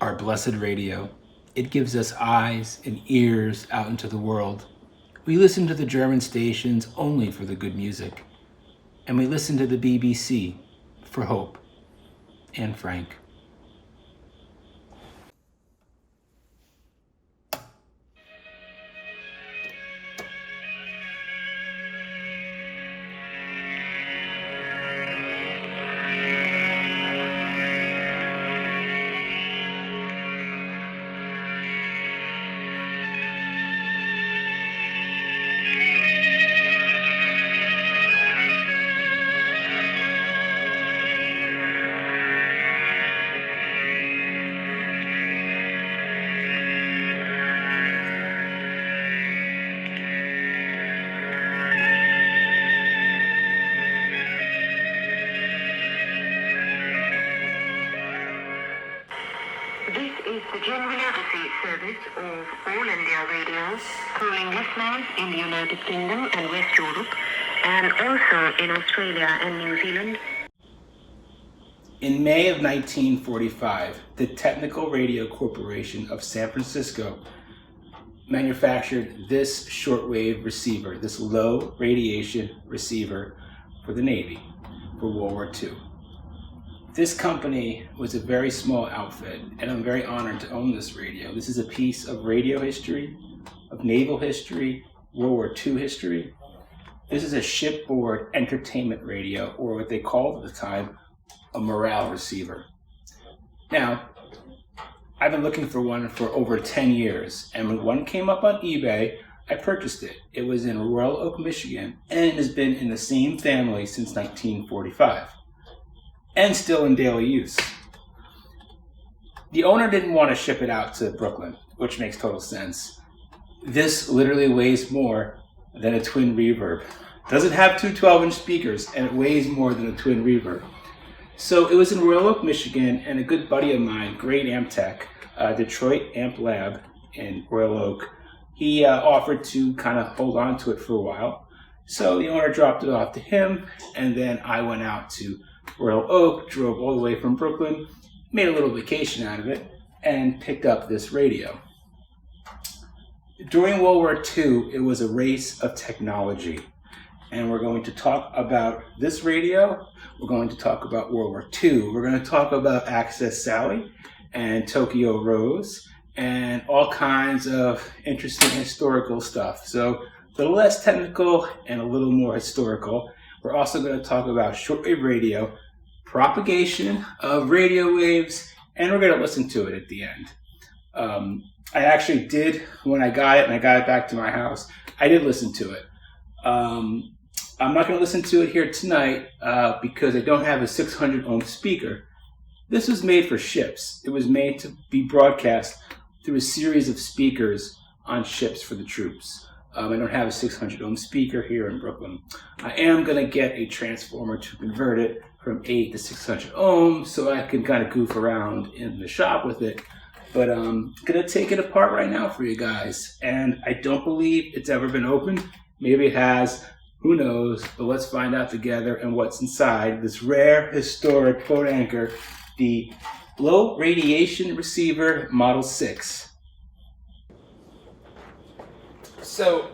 our blessed radio. It gives us eyes and ears out into the world. We listen to the German stations only for the good music. And we listen to the BBC for hope and Frank. This is the generality service of All India Radio, calling listeners in the United Kingdom and West Europe, and also in Australia and New Zealand. In May of 1945, the Technical Radio Corporation of San Francisco manufactured this shortwave receiver, this low radiation receiver for the Navy for World War II. This company was a very small outfit, and I'm very honored to own this radio. This is a piece of radio history, of naval history, World War II history. This is a shipboard entertainment radio, or what they called at the time, a morale receiver. Now, I've been looking for one for over 10 years, and when one came up on eBay, I purchased it. It was in Royal Oak, Michigan, and it has been in the same family since 1945. And still in daily use. The owner didn't want to ship it out to Brooklyn, which makes total sense. This literally weighs more than a twin reverb. Doesn't have two 12-inch speakers, and it weighs more than a twin reverb. So it was in Royal Oak, Michigan, and a good buddy of mine, great amp tech, Detroit Amp Lab in Royal Oak, he offered to kind of hold on to it for a while. So the owner dropped it off to him, and then I went out to Royal Oak, drove all the way from Brooklyn, made a little vacation out of it, and picked up this radio. During World War II, it was a race of technology. And we're going to talk about this radio. We're going to talk about World War II. We're going to talk about Access Sally and Tokyo Rose and all kinds of interesting historical stuff. So a little less technical and a little more historical. We're also going to talk about shortwave radio, propagation of radio waves, and we're going to listen to it at the end. I actually did, when I got it and I got it back to my house, I did listen to it. I'm not going to listen to it here tonight because I don't have a 600 ohm speaker. This was made for ships. It was made to be broadcast through a series of speakers on ships for the troops. I don't have a 600 ohm speaker here in Brooklyn. I am going to get a transformer to convert it from 8 to 600 ohms so I can kind of goof around in the shop with it. But I'm going to take it apart right now for you guys. And I don't believe it's ever been opened. Maybe it has. Who knows? But let's find out together and what's inside this rare, historic, quote anchor, the Low Radiation Receiver Model 6. So,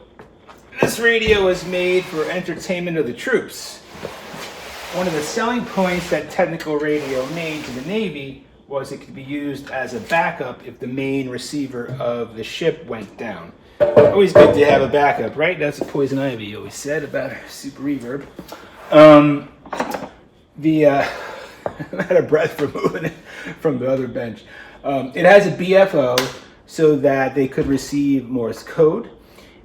this radio is made for entertainment of the troops. One of the selling points that Technical Radio made to the Navy was it could be used as a backup if the main receiver of the ship went down. Always good to have a backup, right? That's what Poison Ivy always said about super reverb. I'm out of breath from moving it from the other bench. It has a BFO so that they could receive Morse code.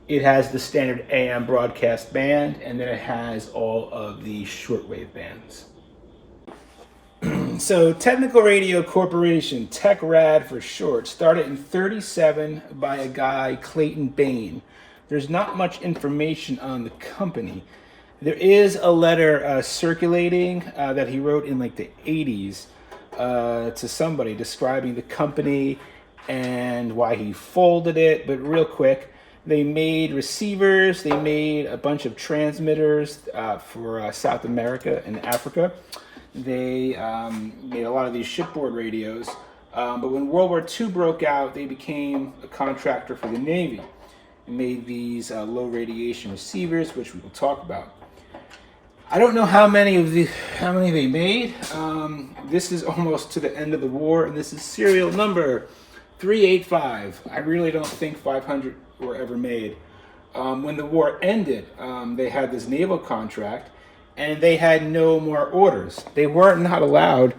It has the standard AM broadcast band, and then it has all of the shortwave bands. So Technical Radio Corporation, TechRad for short, started in '37 by a guy, Clayton Bain. There's not much information on the company. There is a letter circulating that he wrote in like the 80s to somebody describing the company and why he folded it. But real quick, they made receivers, they made a bunch of transmitters for South America and Africa. They made a lot of these shipboard radios. But when World War II broke out, they became a contractor for the Navy and made these low radiation receivers, which we will talk about. I don't know how many they made. This is almost to the end of the war, and this is serial number 385. I really don't think 500 were ever made. When the war ended, they had this naval contract, and they had no more orders. They weren't not allowed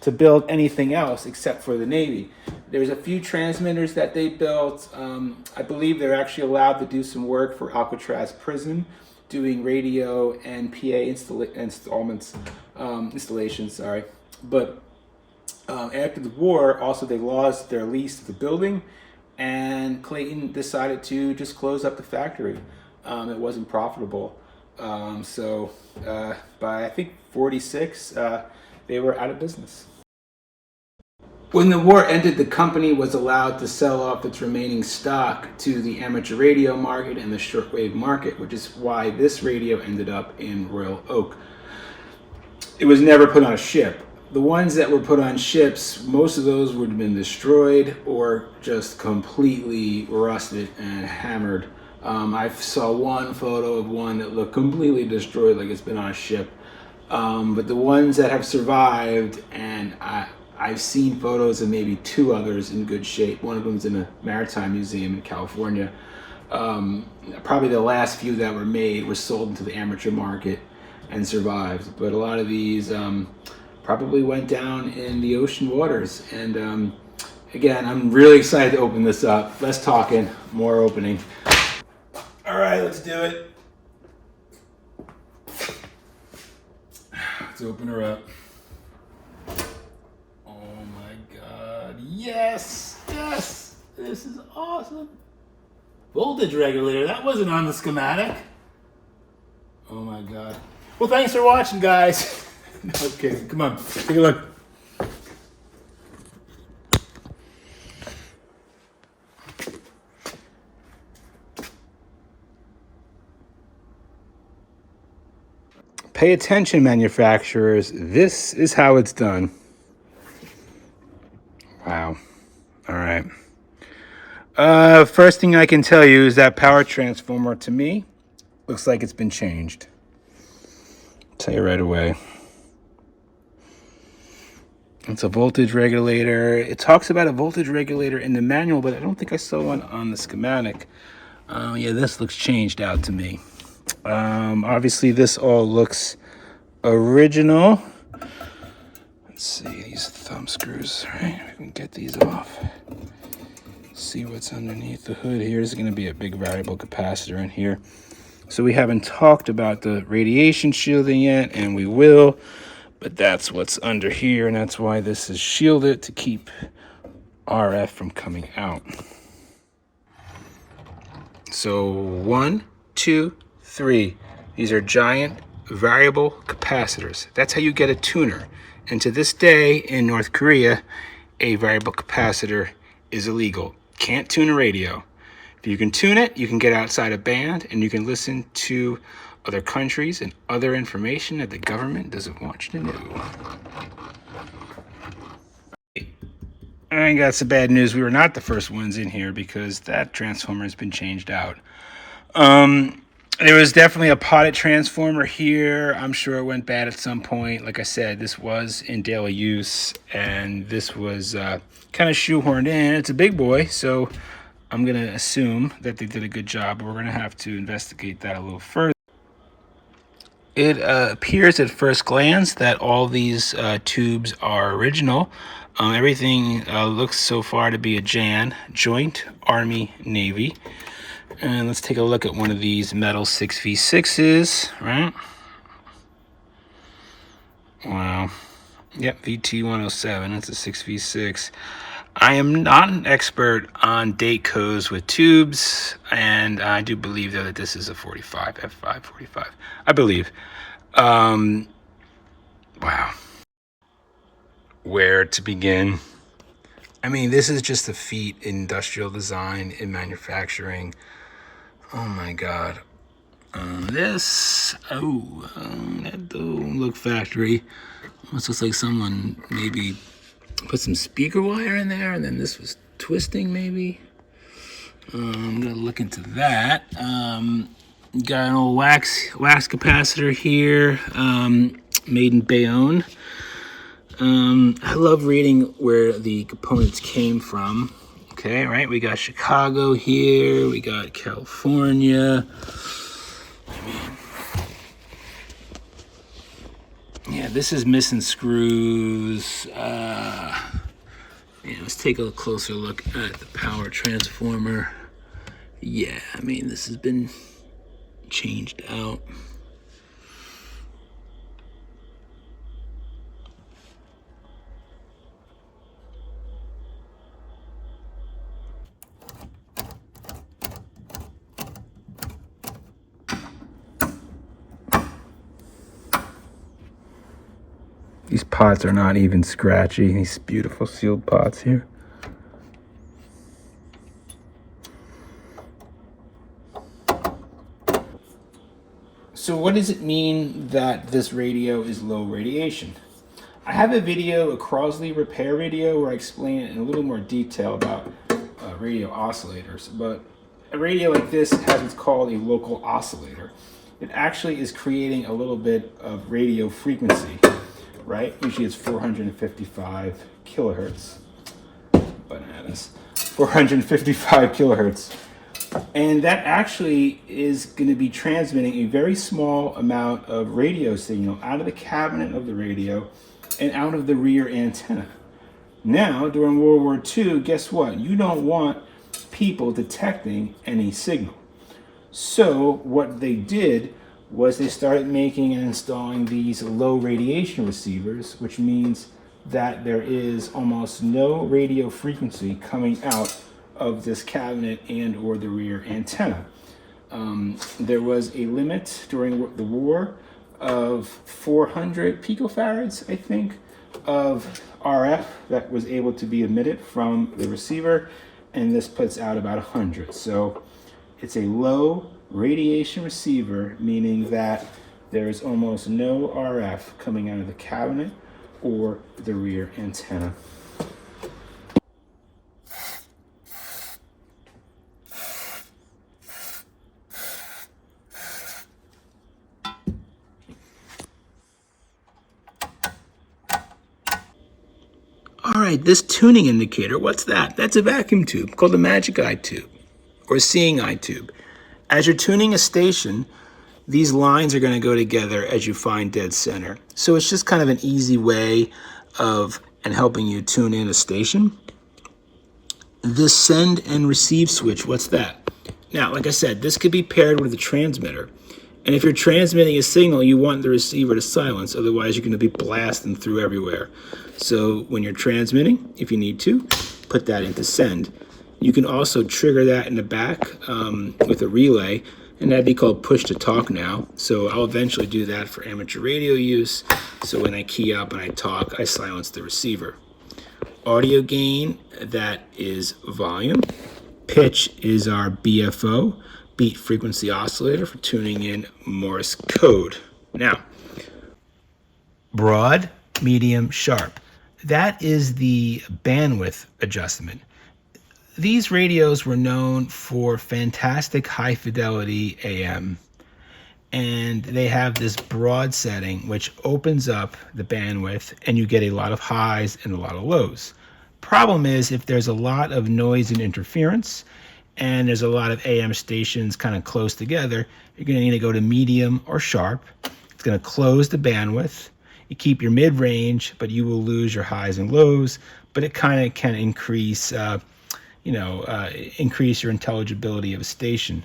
to build anything else except for the Navy. There's a few transmitters that they built. I believe they're actually allowed to do some work for Alcatraz Prison, doing radio and PA installations. Sorry, but after the war, also they lost their lease of the building, and Clayton decided to just close up the factory. It wasn't profitable. So by I think 46, they were out of business. When the war ended, the company was allowed to sell off its remaining stock to the amateur radio market and the shortwave market, which is why this radio ended up in Royal Oak. It was never put on a ship. The ones that were put on ships, most of those would have been destroyed or just completely rusted and hammered. I saw one photo of one that looked completely destroyed, like it's been on a ship. But the ones that have survived, and I've seen photos of maybe two others in good shape. One of them's in a maritime museum in California. Probably the last few that were made were sold into the amateur market and survived. But a lot of these probably went down in the ocean waters. And again, I'm really excited to open this up. Less talking, more opening. All right, let's do it. Let's open her up. Oh my God. Yes, yes, this is awesome. Voltage regulator, that wasn't on the schematic. Oh my God. Well, thanks for watching, guys. No kidding, come on, take a look. Pay attention, manufacturers. This is how it's done. Wow. All right. First thing I can tell you is that power transformer, to me, looks like it's been changed. I'll tell you right away. It's a voltage regulator. It talks about a voltage regulator in the manual, but I don't think I saw one on the schematic. Yeah, this looks changed out to me. Obviously, this all looks original. Let's see these thumb screws, right? We can get these off. See what's underneath the hood here. There's going to be a big variable capacitor in here. So we haven't talked about the radiation shielding yet, and we will. But that's what's under here, and that's why this is shielded, to keep RF from coming out. So 1, 2, 3. These are giant variable capacitors. That's how you get a tuner. And to this day in North Korea, a variable capacitor is illegal. Can't tune a radio. If you can tune it, you can get outside a band and you can listen to other countries and other information that the government doesn't want you to know. I got some bad news. We were not the first ones in here because that transformer has been changed out. There was definitely a potted transformer here. I'm sure it went bad at some point. Like I said, this was in daily use, and this was kind of shoehorned in. It's a big boy, so I'm going to assume that they did a good job. We're going to have to investigate that a little further. It appears at first glance that all these tubes are original. Everything looks so far to be a JAN, Joint Army Navy. And let's take a look at one of these metal 6v6s, right? Wow. Yep, VT107, that's a 6v6. I am not an expert on date codes with tubes, and I do believe, though, that this is a 45, F5 45, I believe. Wow. Where to begin? I mean, this is just a feat in industrial design, in manufacturing. Oh my God. That don't look factory. Almost looks like someone maybe Put some speaker wire in there, and then this was twisting maybe. I'm gonna look into that. Got an old wax capacitor here, made in Bayonne. I love reading where the components came from. Okay, right, we got Chicago here, we got California. Yeah, this is missing screws. Yeah, let's take a closer look at the power transformer. Yeah, I mean, this has been changed out. These pots are not even scratchy. These beautiful sealed pots here. So what does it mean that this radio is low radiation? I have a video, a Crosley repair video, where I explain it in a little more detail about radio oscillators. But a radio like this has what's called a local oscillator. It actually is creating a little bit of radio frequency, right? Usually it's 455 kilohertz. Bananas. 455 kilohertz. And that actually is going to be transmitting a very small amount of radio signal out of the cabinet of the radio and out of the rear antenna. Now, during World War II, guess what? You don't want people detecting any signal. So what they did was they started making and installing these low radiation receivers, which means that there is almost no radio frequency coming out of this cabinet and or the rear antenna. There was a limit during the war of 400 picofarads, I think, of RF that was able to be emitted from the receiver, and this puts out about 100. So it's a low radiation receiver, meaning that there's almost no RF coming out of the cabinet or the rear antenna. All right, this tuning indicator, what's that? That's a vacuum tube called a magic eye tube or a seeing eye tube. As you're tuning a station, these lines are going to go together as you find dead center. So it's just kind of an easy way of helping you tune in a station. This send and receive switch, what's that? Now, like I said, this could be paired with a transmitter. And if you're transmitting a signal, you want the receiver to silence, otherwise you're going to be blasting through everywhere. So when you're transmitting, if you need to, put that into send. You can also trigger that in the back with a relay, and that'd be called push to talk now. So I'll eventually do that for amateur radio use. So when I key up and I talk, I silence the receiver. Audio gain, that is volume. Pitch is our BFO, beat frequency oscillator, for tuning in Morse code. Now, broad, medium, sharp. That is the bandwidth adjustment. These radios were known for fantastic high fidelity AM, and they have this broad setting which opens up the bandwidth, and you get a lot of highs and a lot of lows. Problem is, if there's a lot of noise and interference and there's a lot of AM stations kind of close together, you're going to need to go to medium or sharp. It's going to close the bandwidth. You keep your mid-range, but you will lose your highs and lows, but it kind of can increase increase your intelligibility of a station.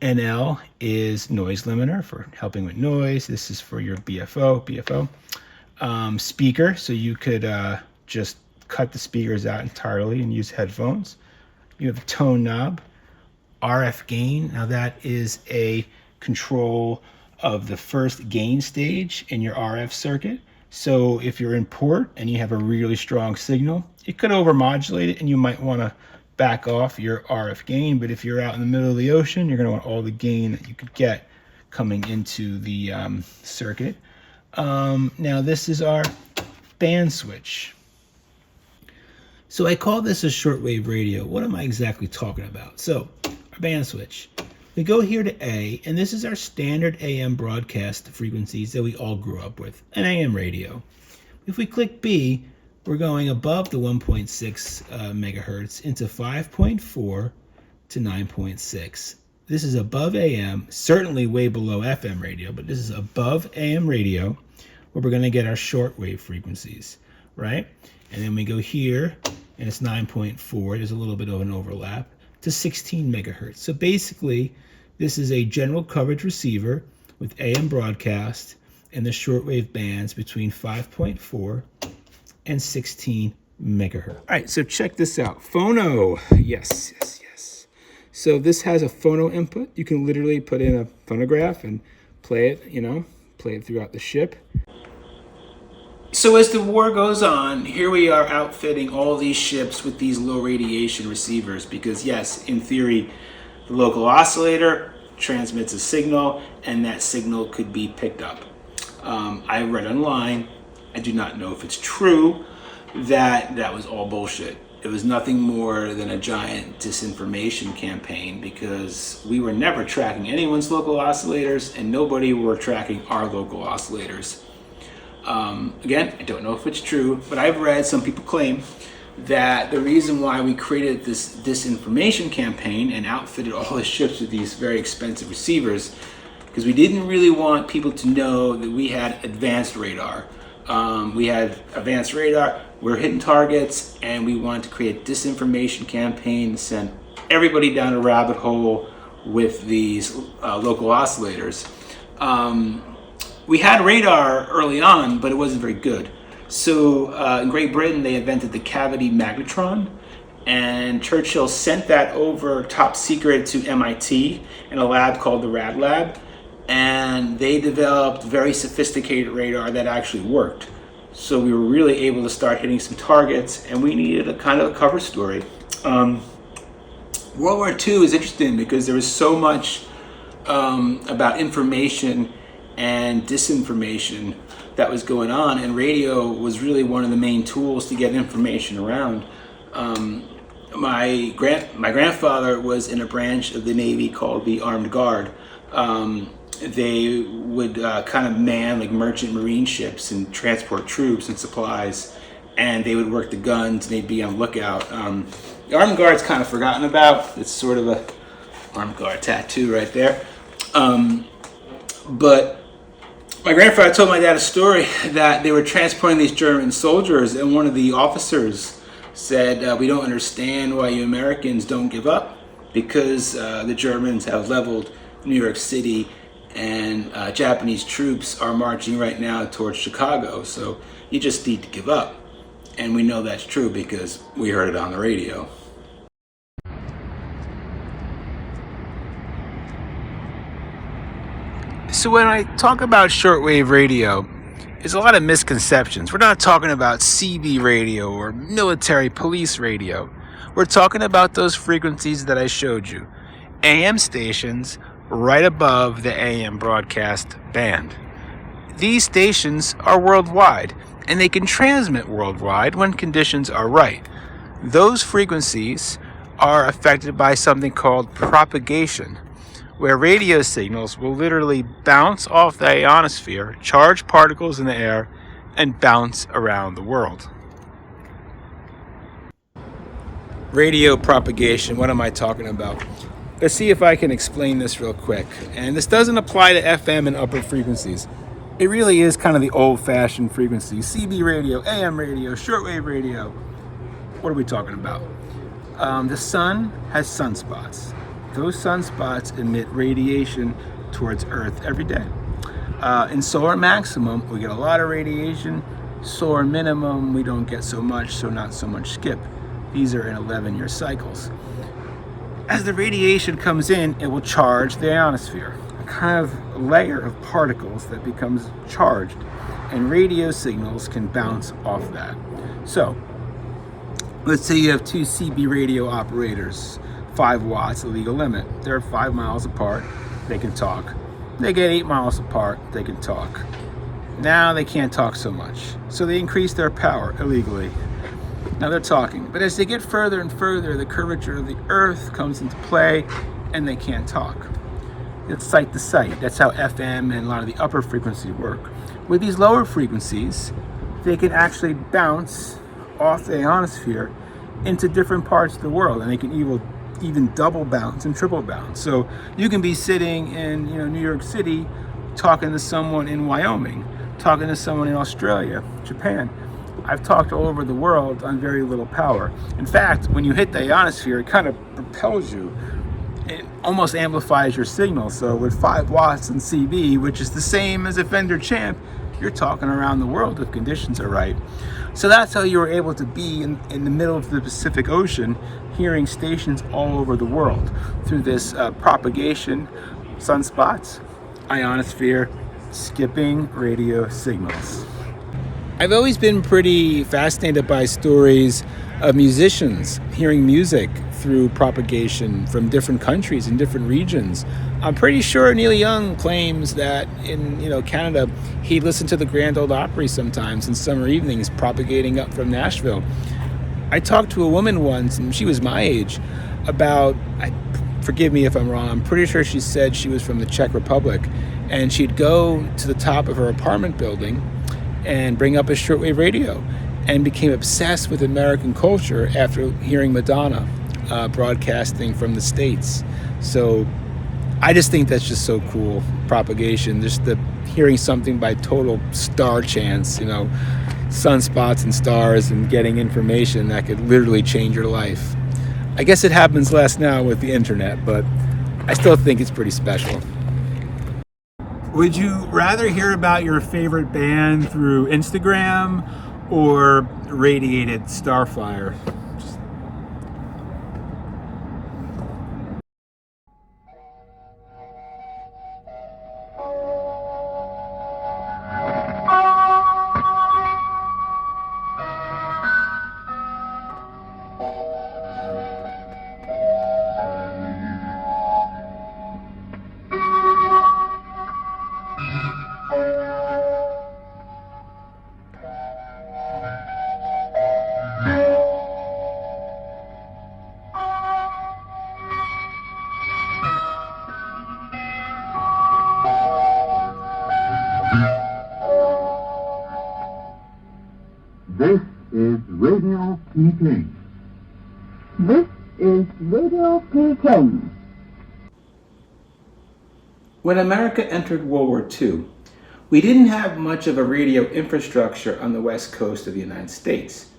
NL is noise limiter for helping with noise. This is for your BFO. Speaker, so you could just cut the speakers out entirely and use headphones. You have a tone knob. RF gain, now that is a control of the first gain stage in your RF circuit. So if you're in port and you have a really strong signal, it could overmodulate it and you might want to back off your RF gain. But if you're out in the middle of the ocean, you're going to want all the gain that you could get coming into the circuit. Now this is our band switch. So I call this a shortwave radio. What am I exactly talking about? So our band switch. We go here to A, and this is our standard AM broadcast frequencies that we all grew up with, an AM radio. If we click B, we're going above the 1.6 megahertz into 5.4 to 9.6. This is above AM, certainly way below FM radio, but this is above AM radio where we're going to get our shortwave frequencies, right? And then we go here, and it's 9.4. There's a little bit of an overlap to 16 megahertz. So basically, this is a general coverage receiver with AM broadcast and the shortwave bands between 5.4 and 16 megahertz. All right, so check this out. Phono. Yes. So this has a phono input. You can literally put in a phonograph and play it, play it throughout the ship. So as the war goes on, here we are outfitting all these ships with these low radiation receivers because yes, in theory, the local oscillator transmits a signal and that signal could be picked up. I read online, I do not know if it's true, that was all bullshit. It was nothing more than a giant disinformation campaign because we were never tracking anyone's local oscillators and nobody were tracking our local oscillators. Again, I don't know if it's true, but I've read some people claim that the reason why we created this disinformation campaign and outfitted all the ships with these very expensive receivers because we didn't really want people to know that we had advanced radar. We had advanced radar, we're hitting targets, and we wanted to create a disinformation campaign to send everybody down a rabbit hole with these local oscillators. We had radar early on, but it wasn't very good. So in Great Britain, they invented the cavity magnetron, and Churchill sent that over top secret to MIT in a lab called the Rad Lab, and they developed very sophisticated radar that actually worked. So we were really able to start hitting some targets, and we needed a kind of a cover story. World War II is interesting because there was so much about information and disinformation that was going on, and radio was really one of the main tools to get information around. My grandfather was in a branch of the Navy called the Armed Guard. They would kind of man like merchant marine ships and transport troops and supplies, and they would work the guns and they'd be on lookout. The Armed Guard's kind of forgotten about. It's sort of a Armed Guard tattoo right there. But my grandfather told my dad a story that they were transporting these German soldiers, and one of the officers said, "We don't understand why you Americans don't give up, because the Germans have leveled New York City, and Japanese troops are marching right now towards Chicago, so you just need to give up." And we know that's true because we heard it on the radio. So when I talk about shortwave radio, there's a lot of misconceptions. We're not talking about CB radio or military police radio. We're talking about those frequencies that I showed you. AM stations right above the AM broadcast band. These stations are worldwide, and they can transmit worldwide when conditions are right. Those frequencies are affected by something called propagation, where radio signals will literally bounce off the ionosphere, charge particles in the air, and bounce around the world. Radio propagation, what am I talking about? Let's see if I can explain this real quick. And this doesn't apply to FM and upper frequencies. It really is kind of the old-fashioned frequencies. CB radio, AM radio, shortwave radio. What are we talking about? The sun has sunspots. Those sunspots emit radiation towards Earth every day. In solar maximum, we get a lot of radiation. Solar minimum, we don't get so much, so not so much skip. These are in 11-year cycles. As the radiation comes in, it will charge the ionosphere, a kind of layer of particles that becomes charged, and radio signals can bounce off that. So, let's say you have two CB radio operators, 5 watts, the legal limit. They're 5 miles apart, they can talk. They get 8 miles apart, they can talk. Now they can't talk so much, so they increase their power illegally. Now they're talking, but as they get further and further, the curvature of the earth comes into play and they can't talk. It's site to site. That's how FM and a lot of the upper frequencies work. With these lower frequencies, they can actually bounce off the ionosphere into different parts of the world, and they can even double bounce and triple bounce. So you can be sitting in New York City talking to someone in Wyoming, talking to someone in Australia, Japan. I've talked all over the world on very little power. In fact, when you hit the ionosphere, it kind of propels you. It almost amplifies your signal. So with 5 watts in CB, which is the same as a Fender Champ, you're talking around the world if conditions are right. So that's how you were able to be in the middle of the Pacific Ocean, hearing stations all over the world through this propagation, sunspots, ionosphere, skipping radio signals. I've always been pretty fascinated by stories of musicians hearing music through propagation from different countries and different regions. I'm pretty sure Neil Young claims that in Canada, he listened to the Grand Ole Opry sometimes in summer evenings propagating up from Nashville. I talked to a woman once, and she was my age, about, forgive me if I'm wrong, I'm pretty sure she said she was from the Czech Republic, and she'd go to the top of her apartment building and bring up a shortwave radio, and became obsessed with American culture after hearing Madonna broadcasting from the States. So I just think that's just so cool, propagation, just the hearing something by total star chance, sunspots and stars, and getting information that could literally change your life. I guess it happens less now with the internet, but I still think it's pretty special. Would you rather hear about your favorite band through Instagram or radiated Starflyer? This is Radio Peking. This is Radio Peking. When America entered World War II, we didn't have much of a radio infrastructure on the west coast of the United States.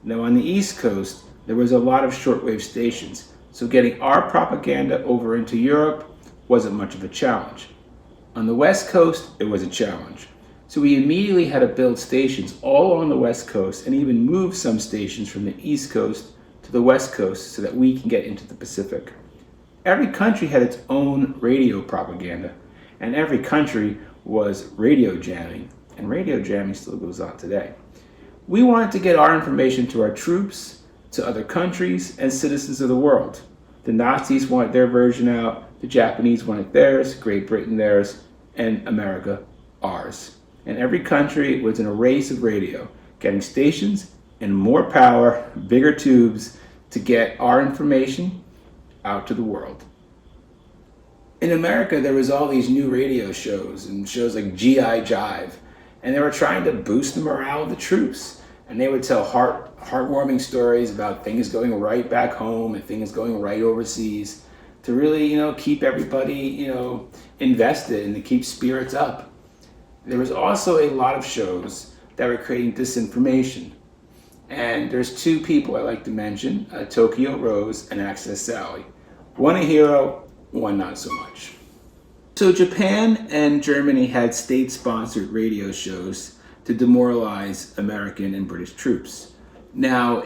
Now on the east coast, there was a lot of shortwave stations, so getting our propaganda over into Europe wasn't much of a challenge. On the west coast, it was a challenge. So we immediately had to build stations all along the west coast and even move some stations from the east coast to the west coast so that we can get into the Pacific. Every country had its own radio propaganda, and every country was radio jamming, and radio jamming still goes on today. We wanted to get our information to our troops, to other countries, and citizens of the world. The Nazis wanted their version out, the Japanese wanted theirs, Great Britain theirs, and America ours. And every country was in a race of radio, getting stations and more power, bigger tubes to get our information out to the world. In America, there was all these new radio shows and shows like G.I. Jive, and they were trying to boost the morale of the troops. And they would tell heartwarming stories about things going right back home and things going right overseas to really, keep everybody, invested and to keep spirits up. There was also a lot of shows that were creating disinformation. And there's two people I like to mention, Tokyo Rose and Access Sally. One a hero, one not so much. So Japan and Germany had state-sponsored radio shows to demoralize American and British troops. Now,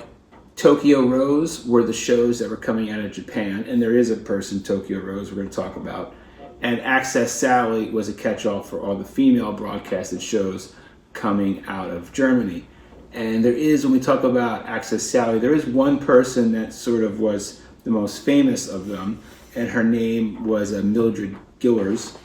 Tokyo Rose were the shows that were coming out of Japan, and there is a person, Tokyo Rose, we're going to talk about. And Access Sally was a catch-all for all the female broadcasted shows coming out of Germany. And there is, when we talk about Access Sally, there is one person that sort of was the most famous of them, and her name was Mildred Gillers.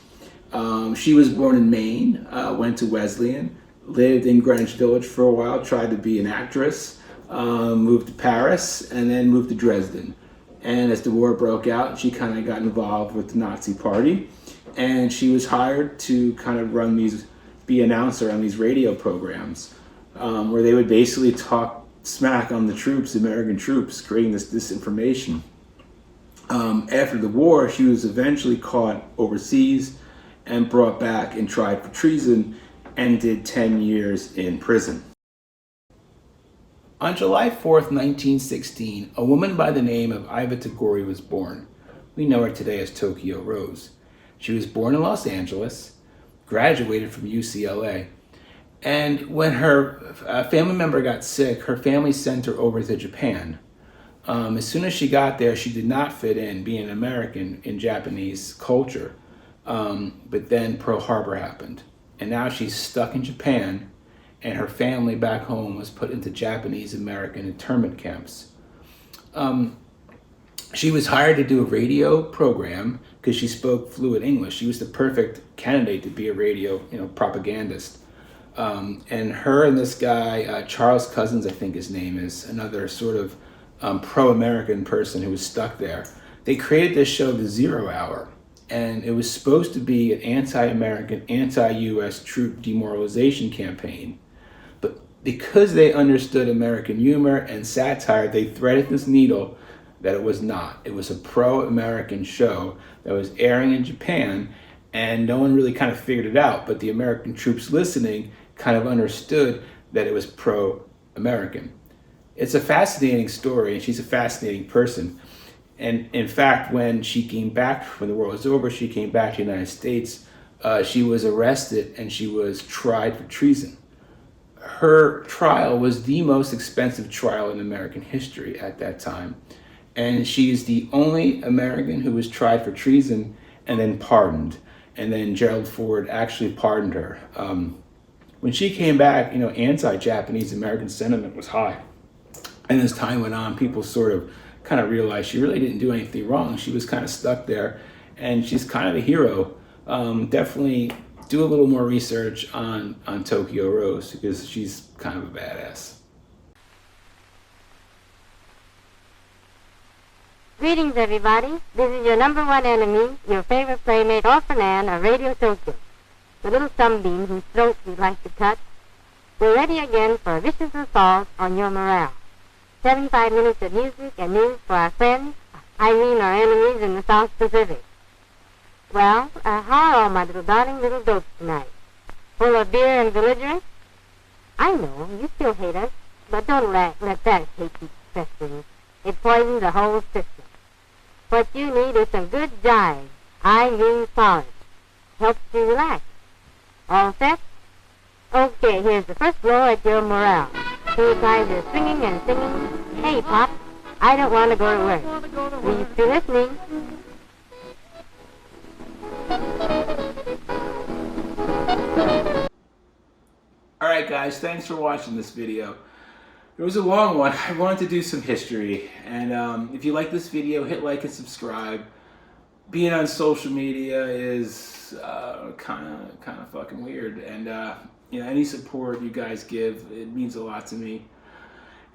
She was born in Maine, went to Wesleyan, lived in Greenwich Village for a while, tried to be an actress, moved to Paris, and then moved to Dresden. And as the war broke out, she kind of got involved with the Nazi Party, and she was hired to kind of be announcer on these radio programs, where they would basically talk smack on the troops, American troops, creating this disinformation. After the war, she was eventually caught overseas and brought back and tried for treason and did 10 years in prison. On July 4th, 1916, a woman by the name of Iva Tagore was born. We know her today as Tokyo Rose. She was born in Los Angeles, graduated from UCLA, and when her family member got sick, her family sent her over to Japan. As soon as she got there, she did not fit in, being an American in Japanese culture. But then Pearl Harbor happened, and now she's stuck in Japan, and her family back home was put into Japanese American internment camps. She was hired to do a radio program because she spoke fluent English. She was the perfect candidate to be a radio, propagandist. And her and this guy, Charles Cousins, I think his name is, another sort of pro-American person who was stuck there. They created this show, The 0 Hour, and it was supposed to be an anti-American, anti-US troop demoralization campaign. But because they understood American humor and satire, they threaded this needle that it was not. It was a pro-American show that was airing in Japan, and no one really kind of figured it out, but the American troops listening kind of understood that it was pro-American. It's a fascinating story, and she's a fascinating person. And in fact, when she came back, when the war was over, she came back to the United States, she was arrested and she was tried for treason. Her trial was the most expensive trial in American history at that time. And she's the only American who was tried for treason and then pardoned. And then Gerald Ford actually pardoned her. When she came back, anti-Japanese American sentiment was high. And as time went on, people sort of kind of realized she really didn't do anything wrong. She was kind of stuck there, and she's kind of a hero. Definitely do a little more research on Tokyo Rose, because she's kind of a badass. Greetings, everybody. This is your number one enemy, your favorite playmate, Orphan Ann of Radio Tokyo, the little sunbeam whose throat we like to cut. We're ready again for a vicious assault on your morale. 75 minutes of music and news for our friends, I mean our enemies in the South Pacific. Well, how are all my little darling little dopes tonight? Full of beer and belligerence? I know, you still hate us, but don't let that hate keep festering. It poisons the whole system. What you need is some good jive, I mean solid. Helps you relax. All set? Okay, here's the first blow at your morale. Two guys are swinging and singing, "Hey, Pop, I don't want to go to work. Please be listening." Alright guys, thanks for watching this video. It was a long one. I wanted to do some history, and if you like this video, hit like and subscribe. Being on social media is kind of fucking weird, and any support you guys give, it means a lot to me.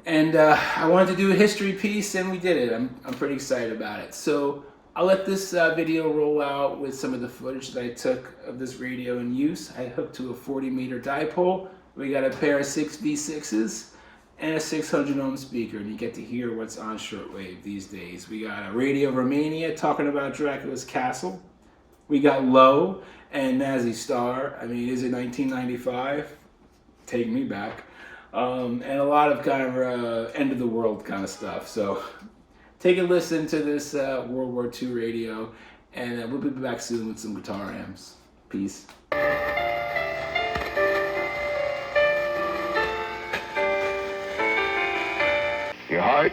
And I wanted to do a history piece, and we did it. I'm pretty excited about it. So I'll let this video roll out with some of the footage that I took of this radio in use. I hooked to a 40-meter dipole. We got a pair of 6V6s and a 600 ohm speaker, and you get to hear what's on shortwave these days. We got a Radio Romania talking about Dracula's castle. We got Low and Nazi Star. I mean, is it 1995? Take me back. And a lot of kind of end of the world kind of stuff. So take a listen to this World War II radio, and we'll be back soon with some guitar amps. Peace. Your heart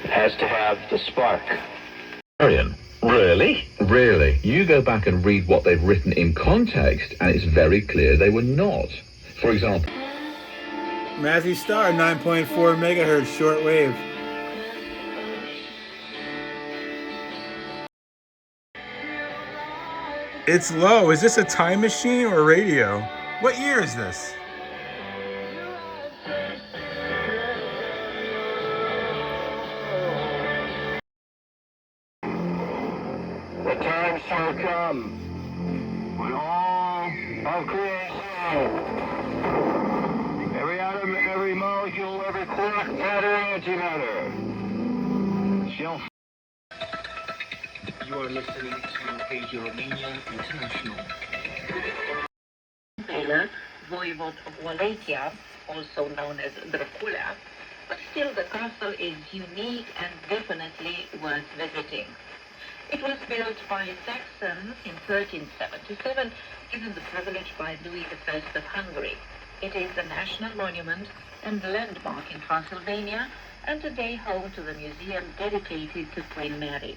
has to have the spark. Marion, really? Really? You go back and read what they've written in context, and it's very clear they were not. For example, Nazi Star, 9.4 megahertz shortwave. It's Low. Is this a time machine or a radio? What year is this? time shall come when all of creation, every atom, every molecule, every quark, matter, and antimatter, shall. You are listening to Radio Romania International. Taylor, voivode of Wallachia, also known as Dracula, but still the castle is unique and definitely worth visiting. It was built by Saxons in 1377, given the privilege by Louis I of Hungary. It is a national monument and landmark in Transylvania, and today home to the museum dedicated to Queen Mary.